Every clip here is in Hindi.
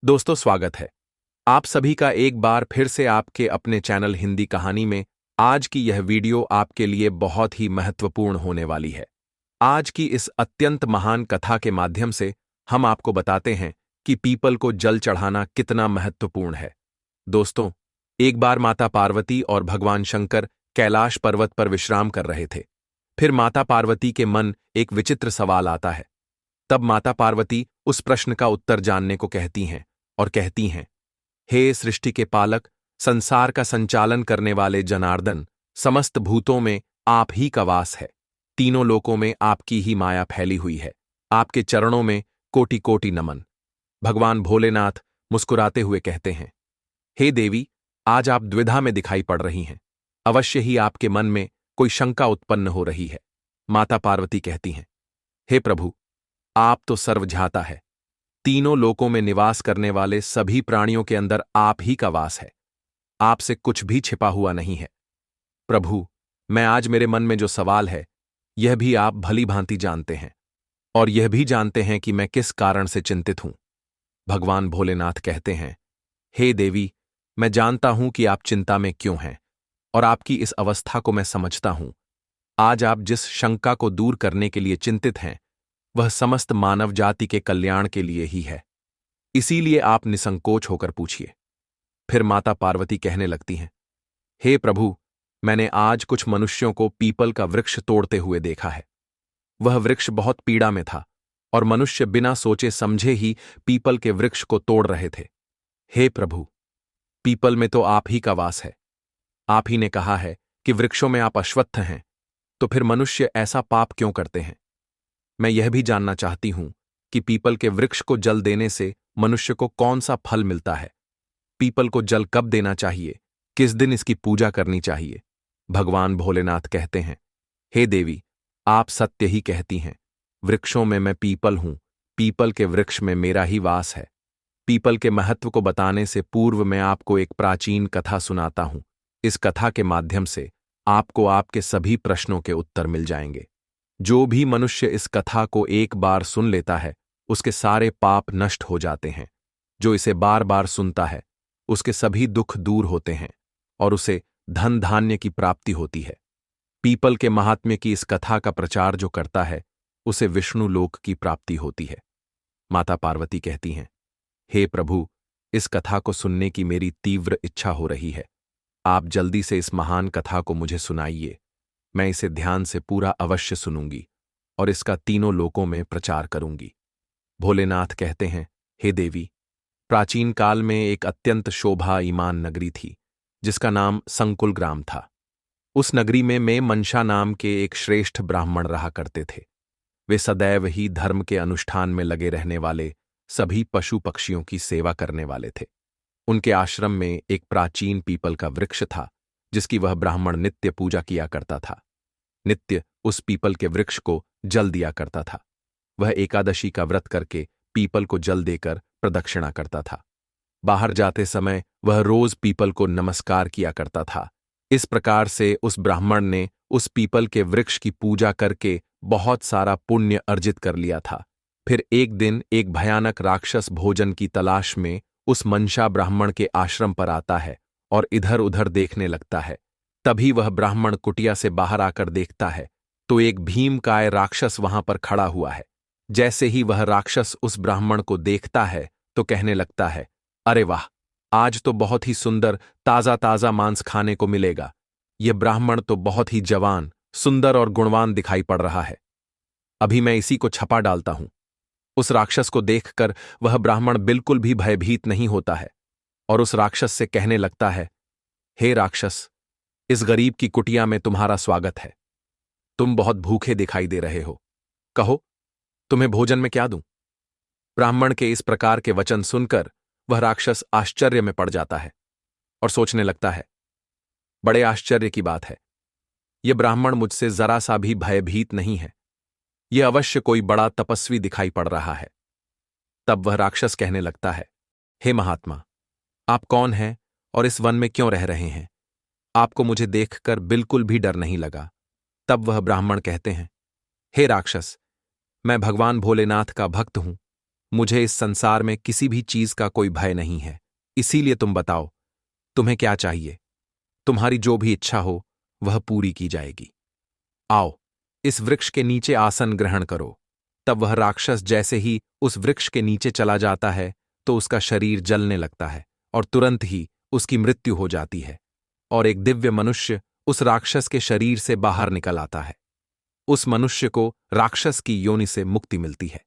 दोस्तों, स्वागत है आप सभी का एक बार फिर से आपके अपने चैनल हिंदी कहानी में। आज की यह वीडियो आपके लिए बहुत ही महत्वपूर्ण होने वाली है। आज की इस अत्यंत महान कथा के माध्यम से हम आपको बताते हैं कि पीपल को जल चढ़ाना कितना महत्वपूर्ण है। दोस्तों, एक बार माता पार्वती और भगवान शंकर कैलाश पर्वत पर विश्राम कर रहे थे। फिर माता पार्वती के मन एक विचित्र सवाल आता है। तब माता पार्वती उस प्रश्न का उत्तर जानने को कहती हैं और कहती हैं, हे सृष्टि के पालक, संसार का संचालन करने वाले जनार्दन, समस्त भूतों में आप ही का वास है। तीनों लोकों में आपकी ही माया फैली हुई है। आपके चरणों में कोटि कोटि नमन। भगवान भोलेनाथ मुस्कुराते हुए कहते हैं, हे देवी, आज आप द्विधा में दिखाई पड़ रही हैं। अवश्य ही आपके मन में कोई शंका उत्पन्न हो रही है। माता पार्वती कहती हैं, हे प्रभु, आप तो सर्वज्ञाता है। तीनों लोकों में निवास करने वाले सभी प्राणियों के अंदर आप ही का वास है। आपसे कुछ भी छिपा हुआ नहीं है। प्रभु, मैं आज मेरे मन में जो सवाल है, यह भी आप भली भांति जानते हैं, और यह भी जानते हैं कि मैं किस कारण से चिंतित हूं। भगवान भोलेनाथ कहते हैं, हे देवी, मैं जानता हूं कि आप चिंता में क्यों हैं, और आपकी इस अवस्था को मैं समझता हूं। आज आप जिस शंका को दूर करने के लिए चिंतित हैं, वह समस्त मानव जाति के कल्याण के लिए ही है। इसीलिए आप निसंकोच होकर पूछिए। फिर माता पार्वती कहने लगती हैं, हे प्रभु, मैंने आज कुछ मनुष्यों को पीपल का वृक्ष तोड़ते हुए देखा है। वह वृक्ष बहुत पीड़ा में था, और मनुष्य बिना सोचे समझे ही पीपल के वृक्ष को तोड़ रहे थे। हे प्रभु, पीपल में तो आप ही का वास है। आप ही ने कहा है कि वृक्षों में आप अश्वत्थ हैं, तो फिर मनुष्य ऐसा पाप क्यों करते हैं? मैं यह भी जानना चाहती हूं कि पीपल के वृक्ष को जल देने से मनुष्य को कौन सा फल मिलता है। पीपल को जल कब देना चाहिए, किस दिन इसकी पूजा करनी चाहिए? भगवान भोलेनाथ कहते हैं, हे देवी, आप सत्य ही कहती हैं। वृक्षों में मैं पीपल हूं, पीपल के वृक्ष में मेरा ही वास है। पीपल के महत्व को बताने से पूर्व मैं आपको एक प्राचीन कथा सुनाता हूं। इस कथा के माध्यम से आपको आपके सभी प्रश्नों के उत्तर मिल जाएंगे। जो भी मनुष्य इस कथा को एक बार सुन लेता है, उसके सारे पाप नष्ट हो जाते हैं। जो इसे बार बार सुनता है, उसके सभी दुख दूर होते हैं, और उसे धन धान्य की प्राप्ति होती है। पीपल के महात्म्य की इस कथा का प्रचार जो करता है, उसे विष्णु लोक की प्राप्ति होती है। माता पार्वती कहती हैं, हे प्रभु, इस कथा को सुनने की मेरी तीव्र इच्छा हो रही है। आप जल्दी से इस महान कथा को मुझे सुनाइए। मैं इसे ध्यान से पूरा अवश्य सुनूंगी, और इसका तीनों लोकों में प्रचार करूंगी। भोलेनाथ कहते हैं, हे देवी, प्राचीन काल में एक अत्यंत शोभायमान नगरी थी, जिसका नाम संकुल ग्राम था। उस नगरी में मनशा नाम के एक श्रेष्ठ ब्राह्मण रहा करते थे। वे सदैव ही धर्म के अनुष्ठान में लगे रहने वाले, सभी पशु पक्षियों की सेवा करने वाले थे। उनके आश्रम में एक प्राचीन पीपल का वृक्ष था, जिसकी वह ब्राह्मण नित्य पूजा किया करता था। नित्य उस पीपल के वृक्ष को जल दिया करता था। वह एकादशी का व्रत करके पीपल को जल देकर प्रदक्षिणा करता था। बाहर जाते समय वह रोज पीपल को नमस्कार किया करता था। इस प्रकार से उस ब्राह्मण ने उस पीपल के वृक्ष की पूजा करके बहुत सारा पुण्य अर्जित कर लिया था। फिर एक दिन एक भयानक राक्षस भोजन की तलाश में उस मनशा ब्राह्मण के आश्रम पर आता है और इधर उधर देखने लगता है। तभी वह ब्राह्मण कुटिया से बाहर आकर देखता है तो एक भीमकाय राक्षस वहां पर खड़ा हुआ है। जैसे ही वह राक्षस उस ब्राह्मण को देखता है तो कहने लगता है, अरे वाह, आज तो बहुत ही सुंदर ताजा ताजा मांस खाने को मिलेगा। यह ब्राह्मण तो बहुत ही जवान, सुंदर और गुणवान दिखाई पड़ रहा है। अभी मैं इसी को छपा डालता हूं। उस राक्षस को देखकर वह ब्राह्मण बिल्कुल भी भयभीत नहीं होता है, और उस राक्षस से कहने लगता है, हे राक्षस, इस गरीब की कुटिया में तुम्हारा स्वागत है। तुम बहुत भूखे दिखाई दे रहे हो। कहो, तुम्हें भोजन में क्या दूं? ब्राह्मण के इस प्रकार के वचन सुनकर वह राक्षस आश्चर्य में पड़ जाता है और सोचने लगता है, बड़े आश्चर्य की बात है। यह ब्राह्मण मुझसे जरा सा भी भयभीत नहीं है। यह अवश्य कोई बड़ा तपस्वी दिखाई पड़ रहा है। तब वह राक्षस कहने लगता है, हे महात्मा, आप कौन हैं और इस वन में क्यों रह रहे हैं? आपको मुझे देखकर बिल्कुल भी डर नहीं लगा। तब वह ब्राह्मण कहते हैं, हे राक्षस, मैं भगवान भोलेनाथ का भक्त हूं, मुझे इस संसार में किसी भी चीज का कोई भय नहीं है, इसीलिए तुम बताओ, तुम्हें क्या चाहिए? तुम्हारी जो भी इच्छा हो वह पूरी की जाएगी। आओ, इस वृक्ष के नीचे आसन ग्रहण करो। तब वह राक्षस जैसे ही उस वृक्ष के नीचे चला जाता है तो उसका शरीर जलने लगता है और तुरंत ही उसकी मृत्यु हो जाती है और एक दिव्य मनुष्य उस राक्षस के शरीर से बाहर निकल आता है। उस मनुष्य को राक्षस की योनि से मुक्ति मिलती है।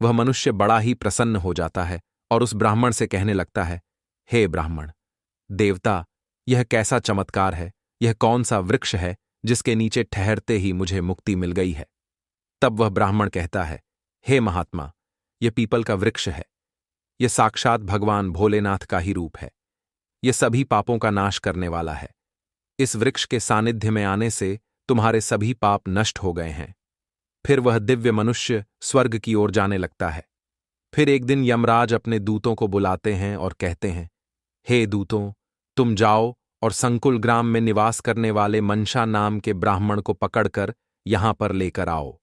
वह मनुष्य बड़ा ही प्रसन्न हो जाता है और उस ब्राह्मण से कहने लगता है, हे ब्राह्मण देवता, यह कैसा चमत्कार है, यह कौन सा वृक्ष है जिसके नीचे ठहरते ही मुझे मुक्ति मिल गई है? तब वह ब्राह्मण कहता है, हे महात्मा, यह पीपल का वृक्ष है। यह साक्षात भगवान भोलेनाथ का ही रूप है। यह सभी पापों का नाश करने वाला है। इस वृक्ष के सानिध्य में आने से तुम्हारे सभी पाप नष्ट हो गए हैं। फिर वह दिव्य मनुष्य स्वर्ग की ओर जाने लगता है। फिर एक दिन यमराज अपने दूतों को बुलाते हैं और कहते हैं, हे दूतों, तुम जाओ और संकुल ग्राम में निवास करने वाले मनशा नाम के ब्राह्मण को पकड़कर यहां पर लेकर आओ।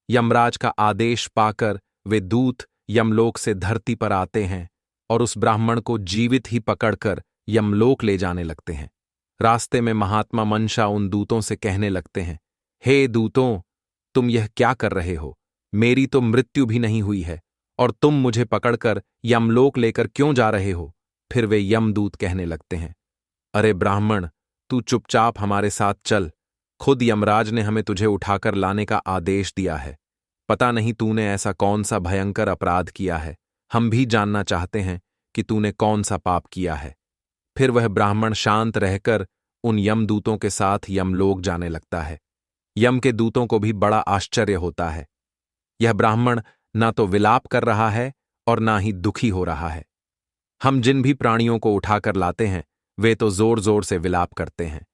यमराज का आदेश पाकर वे दूत यमलोक से धरती पर आते हैं और उस ब्राह्मण को जीवित ही पकड़कर यमलोक ले जाने लगते हैं। रास्ते में महात्मा मनशा उन दूतों से कहने लगते हैं, हे दूतों, तुम यह क्या कर रहे हो? मेरी तो मृत्यु भी नहीं हुई है और तुम मुझे पकड़कर यमलोक लेकर क्यों जा रहे हो? फिर वे यमदूत कहने लगते हैं, अरे ब्राह्मण, तू चुपचाप हमारे साथ चल। खुद यमराज ने हमें तुझे उठाकर लाने का आदेश दिया है। पता नहीं तूने ऐसा कौन सा भयंकर अपराध किया है। हम भी जानना चाहते हैं कि तूने कौन सा पाप किया है। फिर वह ब्राह्मण शांत रहकर उन यमदूतों के साथ यमलोक जाने लगता है। यम के दूतों को भी बड़ा आश्चर्य होता है। यह ब्राह्मण ना तो विलाप कर रहा है और ना ही दुखी हो रहा है। हम जिन भी प्राणियों को उठाकर लाते हैं वे तो जोर जोर से विलाप करते हैं।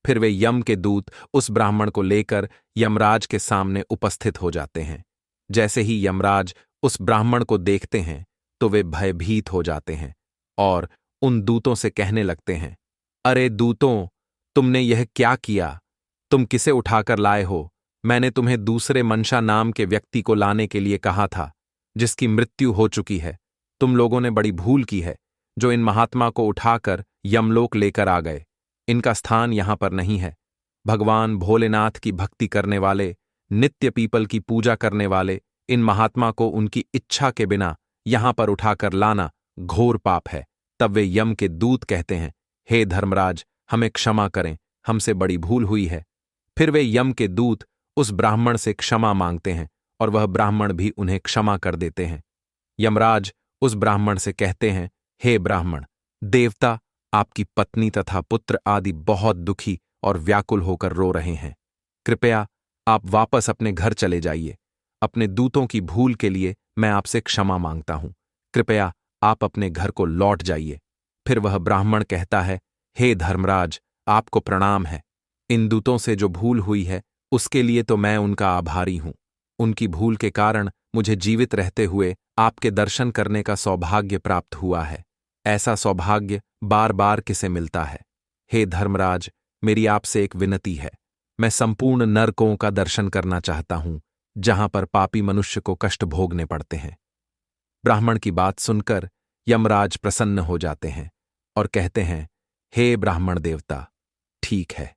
फिर वे यम के दूत उस ब्राह्मण को लेकर यमराज के सामने उपस्थित हो जाते हैं। जैसे ही यमराज उस ब्राह्मण को देखते हैं तो वे भयभीत हो जाते हैं और उन दूतों से कहने लगते हैं, अरे दूतों, तुमने यह क्या किया? तुम किसे उठाकर लाए हो? मैंने तुम्हें दूसरे मनशा नाम के व्यक्ति को लाने के लिए कहा था, जिसकी मृत्यु हो चुकी है। तुम लोगों ने बड़ी भूल की है जो इन महात्मा को उठाकर यमलोक लेकर आ गए। इनका स्थान यहां पर नहीं है। भगवान भोलेनाथ की भक्ति करने वाले, नित्य पीपल की पूजा करने वाले इन महात्मा को उनकी इच्छा के बिना यहां पर उठाकर लाना घोर पाप है। तब वे यम के दूत कहते हैं, हे धर्मराज, हमें क्षमा करें, हमसे बड़ी भूल हुई है। फिर वे यम के दूत उस ब्राह्मण से क्षमा मांगते हैं और वह ब्राह्मण भी उन्हें क्षमा कर देते हैं। यमराज उस ब्राह्मण से कहते हैं, हे ब्राह्मण देवता, आपकी पत्नी तथा पुत्र आदि बहुत दुखी और व्याकुल होकर रो रहे हैं। कृपया आप वापस अपने घर चले जाइए। अपने दूतों की भूल के लिए मैं आपसे क्षमा मांगता हूं। कृपया आप अपने घर को लौट जाइए। फिर वह ब्राह्मण कहता है, हे धर्मराज, आपको प्रणाम है। इन दूतों से जो भूल हुई है उसके लिए तो मैं उनका आभारी हूं। उनकी भूल के कारण मुझे जीवित रहते हुए आपके दर्शन करने का सौभाग्य प्राप्त हुआ है। ऐसा सौभाग्य बार बार किसे मिलता है? हे धर्मराज, मेरी आपसे एक विनती है। मैं संपूर्ण नरकों का दर्शन करना चाहता हूं जहां पर पापी मनुष्य को कष्ट भोगने पड़ते हैं। ब्राह्मण की बात सुनकर यमराज प्रसन्न हो जाते हैं और कहते हैं, हे ब्राह्मण देवता, ठीक है,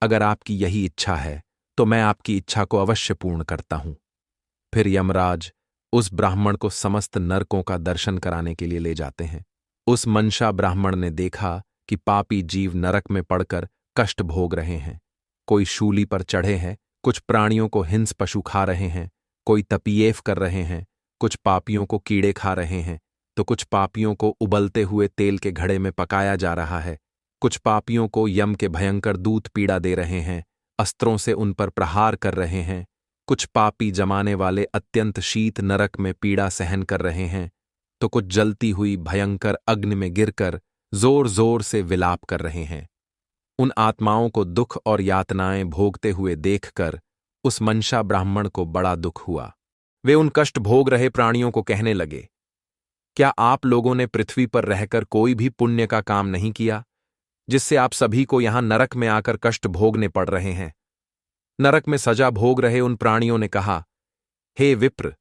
अगर आपकी यही इच्छा है तो मैं आपकी इच्छा को अवश्य पूर्ण करता हूं। फिर यमराज उस ब्राह्मण को समस्त नरकों का दर्शन कराने के लिए ले जाते हैं। उस मनशा ब्राह्मण ने देखा कि पापी जीव नरक में पड़कर कष्ट भोग रहे हैं। कोई शूली पर चढ़े हैं, कुछ प्राणियों को हिंस पशु खा रहे हैं, कोई तपियेफ कर रहे हैं, कुछ पापियों को कीड़े खा रहे हैं, तो कुछ पापियों को उबलते हुए तेल के घड़े में पकाया जा रहा है। कुछ पापियों को यम के भयंकर दूत पीड़ा दे रहे हैं, अस्त्रों से उन पर प्रहार कर रहे हैं। कुछ पापी जमाने वाले अत्यंत शीत नरक में पीड़ा सहन कर रहे हैं, तो कुछ जलती हुई भयंकर अग्नि में गिरकर जोर जोर से विलाप कर रहे हैं। उन आत्माओं को दुख और यातनाएं भोगते हुए देखकर उस मनशा ब्राह्मण को बड़ा दुख हुआ। वे उन कष्ट भोग रहे प्राणियों को कहने लगे, क्या आप लोगों ने पृथ्वी पर रहकर कोई भी पुण्य का काम नहीं किया, जिससे आप सभी को यहां नरक में आकर कष्ट भोगने पड़ रहे हैं? नरक में सजा भोग रहे उन प्राणियों ने कहा, हे विप्र,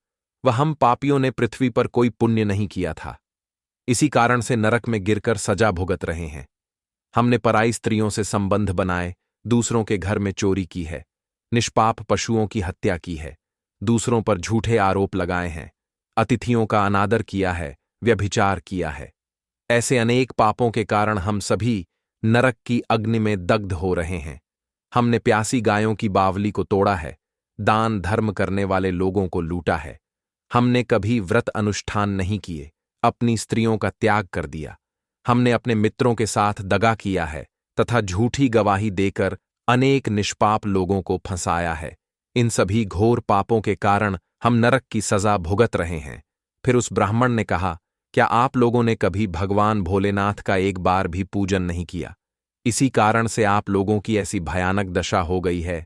वह हम पापियों ने पृथ्वी पर कोई पुण्य नहीं किया था, इसी कारण से नरक में गिरकर सजा भुगत रहे हैं। हमने पराई स्त्रियों से संबंध बनाए, दूसरों के घर में चोरी की है, निष्पाप पशुओं की हत्या की है, दूसरों पर झूठे आरोप लगाए हैं, अतिथियों का अनादर किया है, व्यभिचार किया है। ऐसे अनेक पापों के कारण हम सभी नरक की अग्नि में दग्ध हो रहे हैं। हमने प्यासी गायों की बावली को तोड़ा है, दान धर्म करने वाले लोगों को लूटा है। हमने कभी व्रत अनुष्ठान नहीं किए, अपनी स्त्रियों का त्याग कर दिया। हमने अपने मित्रों के साथ दगा किया है तथा झूठी गवाही देकर अनेक निष्पाप लोगों को फंसाया है। इन सभी घोर पापों के कारण हम नरक की सजा भुगत रहे हैं। फिर उस ब्राह्मण ने कहा, क्या आप लोगों ने कभी भगवान भोलेनाथ का एक बार भी पूजन नहीं किया? इसी कारण से आप लोगों की ऐसी भयानक दशा हो गई है।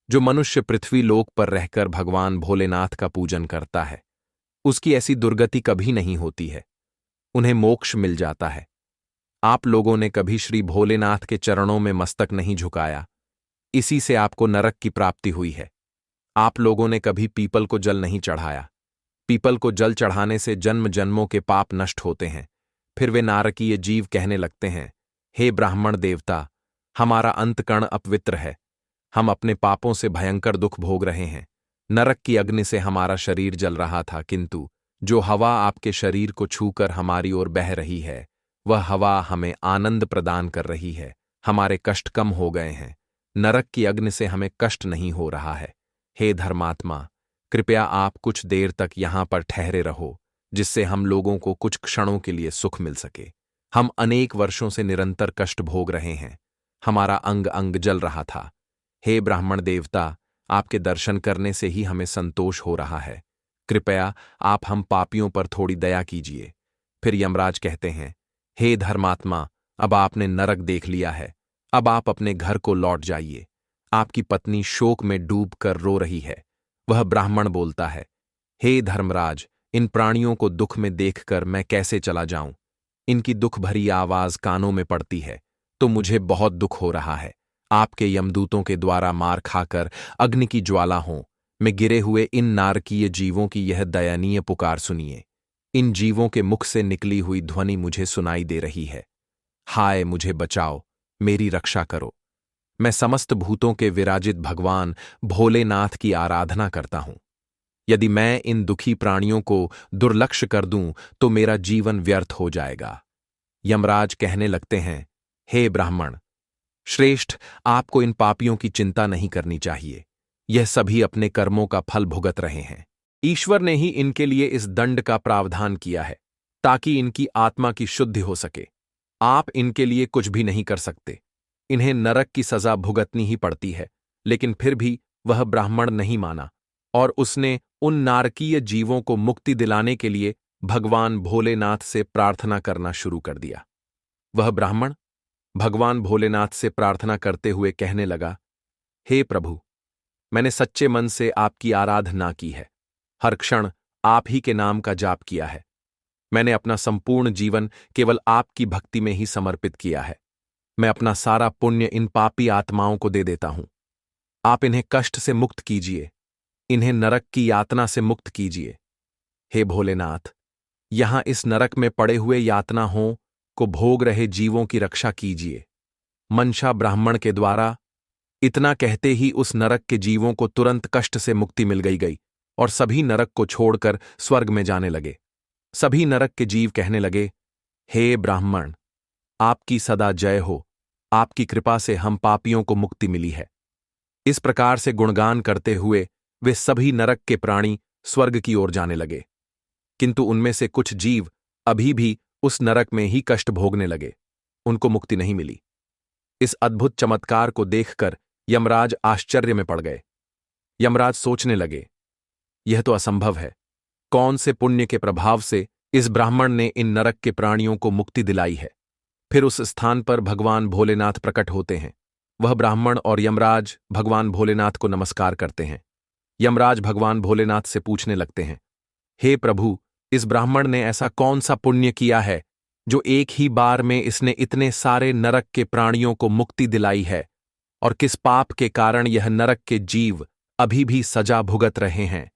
जो मनुष्य पृथ्वी लोक पर रहकर भगवान भोलेनाथ का पूजन करता है, उसकी ऐसी दुर्गति कभी नहीं होती है, उन्हें मोक्ष मिल जाता है। आप लोगों ने कभी श्री भोलेनाथ के चरणों में मस्तक नहीं झुकाया, इसी से आपको नरक की प्राप्ति हुई है। आप लोगों ने कभी पीपल को जल नहीं चढ़ाया, पीपल को जल चढ़ाने से जन्म जन्मों के पाप नष्ट होते हैं। फिर वे नारकीय जीव कहने लगते हैं, हे ब्राह्मण देवता, हमारा अंतकर्ण अपवित्र है, हम अपने पापों से भयंकर दुख भोग रहे हैं। नरक की अग्नि से हमारा शरीर जल रहा था, किंतु जो हवा आपके शरीर को छूकर हमारी ओर बह रही है, वह हवा हमें आनंद प्रदान कर रही है। हमारे कष्ट कम हो गए हैं, नरक की अग्नि से हमें कष्ट नहीं हो रहा है। हे धर्मात्मा, कृपया आप कुछ देर तक यहां पर ठहरे रहो, जिससे हम लोगों को कुछ क्षणों के लिए सुख मिल सके। हम अनेक वर्षों से निरंतर कष्ट भोग रहे हैं, हमारा अंग अंग जल रहा था। हे ब्राह्मण देवता, आपके दर्शन करने से ही हमें संतोष हो रहा है, कृपया आप हम पापियों पर थोड़ी दया कीजिए। फिर यमराज कहते हैं, हे धर्मात्मा, अब आपने नरक देख लिया है, अब आप अपने घर को लौट जाइए। आपकी पत्नी शोक में डूबकर रो रही है। वह ब्राह्मण बोलता है, हे धर्मराज, इन प्राणियों को दुख में देखकर मैं कैसे चला जाऊं? इनकी दुख भरी आवाज कानों में पड़ती है तो मुझे बहुत दुख हो रहा है। आपके यमदूतों के द्वारा मार खाकर अग्नि की ज्वाला हों, में गिरे हुए इन नारकीय जीवों की यह दयनीय पुकार सुनिए। इन जीवों के मुख से निकली हुई ध्वनि मुझे सुनाई दे रही है। हाय, मुझे बचाओ, मेरी रक्षा करो। मैं समस्त भूतों के विराजित भगवान भोलेनाथ की आराधना करता हूं। यदि मैं इन दुखी प्राणियों को दुर्लक्ष्य कर दूं तो मेरा जीवन व्यर्थ हो जाएगा। यमराज कहने लगते हैं, हे ब्राह्मण श्रेष्ठ, आपको इन पापियों की चिंता नहीं करनी चाहिए। यह सभी अपने कर्मों का फल भुगत रहे हैं। ईश्वर ने ही इनके लिए इस दंड का प्रावधान किया है, ताकि इनकी आत्मा की शुद्धि हो सके। आप इनके लिए कुछ भी नहीं कर सकते। इन्हें नरक की सजा भुगतनी ही पड़ती है। लेकिन फिर भी वह ब्राह्मण नहीं माना और उसने उन नारकीय जीवों को मुक्ति दिलाने के लिए भगवान भोलेनाथ से प्रार्थना करना शुरू कर दिया। वह ब्राह्मण भगवान भोलेनाथ से प्रार्थना करते हुए कहने लगा, हे प्रभु, मैंने सच्चे मन से आपकी आराधना की है, हर क्षण आप ही के नाम का जाप किया है। मैंने अपना संपूर्ण जीवन केवल आपकी भक्ति में ही समर्पित किया है। मैं अपना सारा पुण्य इन पापी आत्माओं को दे देता हूं। आप इन्हें कष्ट से मुक्त कीजिए, इन्हें नरक की यातना से मुक्त कीजिए। हे भोलेनाथ, यहां इस नरक में पड़े हुए यातना हो को भोग रहे जीवों की रक्षा कीजिए। मनशा ब्राह्मण के द्वारा इतना कहते ही उस नरक के जीवों को तुरंत कष्ट से मुक्ति मिल गई और सभी नरक को छोड़कर स्वर्ग में जाने लगे। सभी नरक के जीव कहने लगे, हे ब्राह्मण, आपकी सदा जय हो, आपकी कृपा से हम पापियों को मुक्ति मिली है। इस प्रकार से गुणगान करते हुए वे सभी नरक के प्राणी स्वर्ग की ओर जाने लगे। किंतु उनमें से कुछ जीव अभी भी उस नरक में ही कष्ट भोगने लगे, उनको मुक्ति नहीं मिली। इस अद्भुत चमत्कार को देखकर यमराज आश्चर्य में पड़ गए। यमराज सोचने लगे, यह तो असंभव है। कौन से पुण्य के प्रभाव से इस ब्राह्मण ने इन नरक के प्राणियों को मुक्ति दिलाई है? फिर उस स्थान पर भगवान भोलेनाथ प्रकट होते हैं। वह ब्राह्मण और यमराज भगवान भोलेनाथ को नमस्कार करते हैं। यमराज भगवान भोलेनाथ से पूछने लगते हैं, हे प्रभु, इस ब्राह्मण ने ऐसा कौन सा पुण्य किया है जो एक ही बार में इसने इतने सारे नरक के प्राणियों को मुक्ति दिलाई है, और किस पाप के कारण यह नरक के जीव अभी भी सजा भुगत रहे हैं?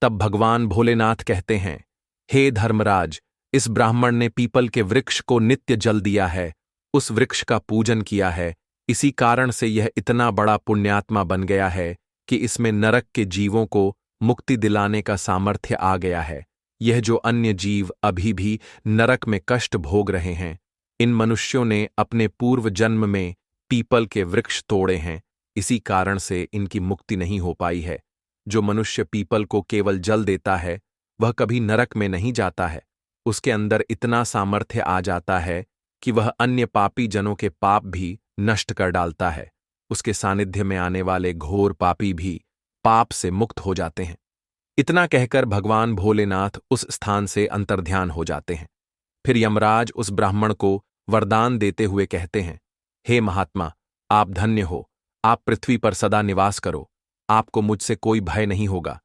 तब भगवान भोलेनाथ कहते हैं, हे धर्मराज, इस ब्राह्मण ने पीपल के वृक्ष को नित्य जल दिया है, उस वृक्ष का पूजन किया है, इसी कारण से यह इतना बड़ा पुण्यात्मा बन गया है कि इसमें नरक के जीवों को मुक्ति दिलाने का सामर्थ्य आ गया है। यह जो अन्य जीव अभी भी नरक में कष्ट भोग रहे हैं, इन मनुष्यों ने अपने पूर्व जन्म में पीपल के वृक्ष तोड़े हैं, इसी कारण से इनकी मुक्ति नहीं हो पाई है। जो मनुष्य पीपल को केवल जल देता है, वह कभी नरक में नहीं जाता है। उसके अंदर इतना सामर्थ्य आ जाता है कि वह अन्य पापी जनों के पाप भी नष्ट कर डालता है। उसके सानिध्य में आने वाले घोर पापी भी पाप से मुक्त हो जाते हैं। इतना कहकर भगवान भोलेनाथ उस स्थान से अंतर्ध्यान हो जाते हैं। फिर यमराज उस ब्राह्मण को वरदान देते हुए कहते हैं, हे महात्मा, आप धन्य हो, आप पृथ्वी पर सदा निवास करो, आपको मुझसे कोई भय नहीं होगा।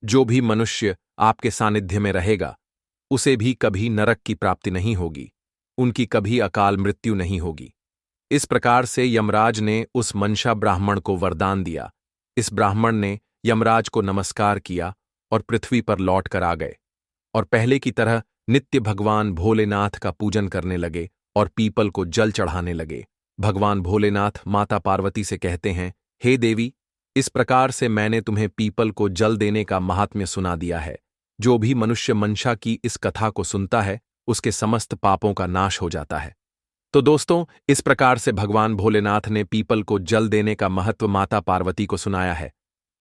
जो भी मनुष्य आपके सानिध्य में रहेगा, उसे भी कभी नरक की प्राप्ति नहीं होगी, उनकी कभी अकाल मृत्यु नहीं होगी। इस प्रकार से यमराज ने उस मनशा ब्राह्मण को वरदान दिया। इस ब्राह्मण ने यमराज को नमस्कार किया और पृथ्वी पर लौट कर आ गए और पहले की तरह नित्य भगवान भोलेनाथ का पूजन करने लगे और पीपल को जल चढ़ाने लगे। भगवान भोलेनाथ माता पार्वती से कहते हैं, हे देवी, इस प्रकार से मैंने तुम्हें पीपल को जल देने का महात्म्य सुना दिया है। जो भी मनुष्य मनशा की इस कथा को सुनता है, उसके समस्त पापों का नाश हो जाता है। तो दोस्तों, इस प्रकार से भगवान भोलेनाथ ने पीपल को जल देने का महत्व माता पार्वती को सुनाया है।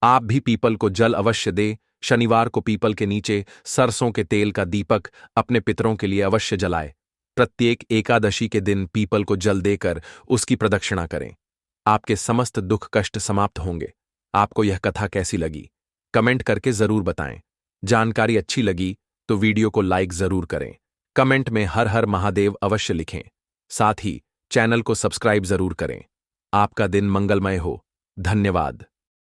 आप भी पीपल को जल अवश्य दें। शनिवार को पीपल के नीचे सरसों के तेल का दीपक अपने पितरों के लिए अवश्य जलाएं। प्रत्येक एकादशी के दिन पीपल को जल देकर उसकी प्रदक्षिणा करें। आपके समस्त दुख कष्ट समाप्त होंगे। आपको यह कथा कैसी लगी, कमेंट करके जरूर बताएं। जानकारी अच्छी लगी तो वीडियो को लाइक जरूर करें। कमेंट में हर हर महादेव अवश्य लिखें। साथ ही चैनल को सब्सक्राइब जरूर करें। आपका दिन मंगलमय हो। धन्यवाद।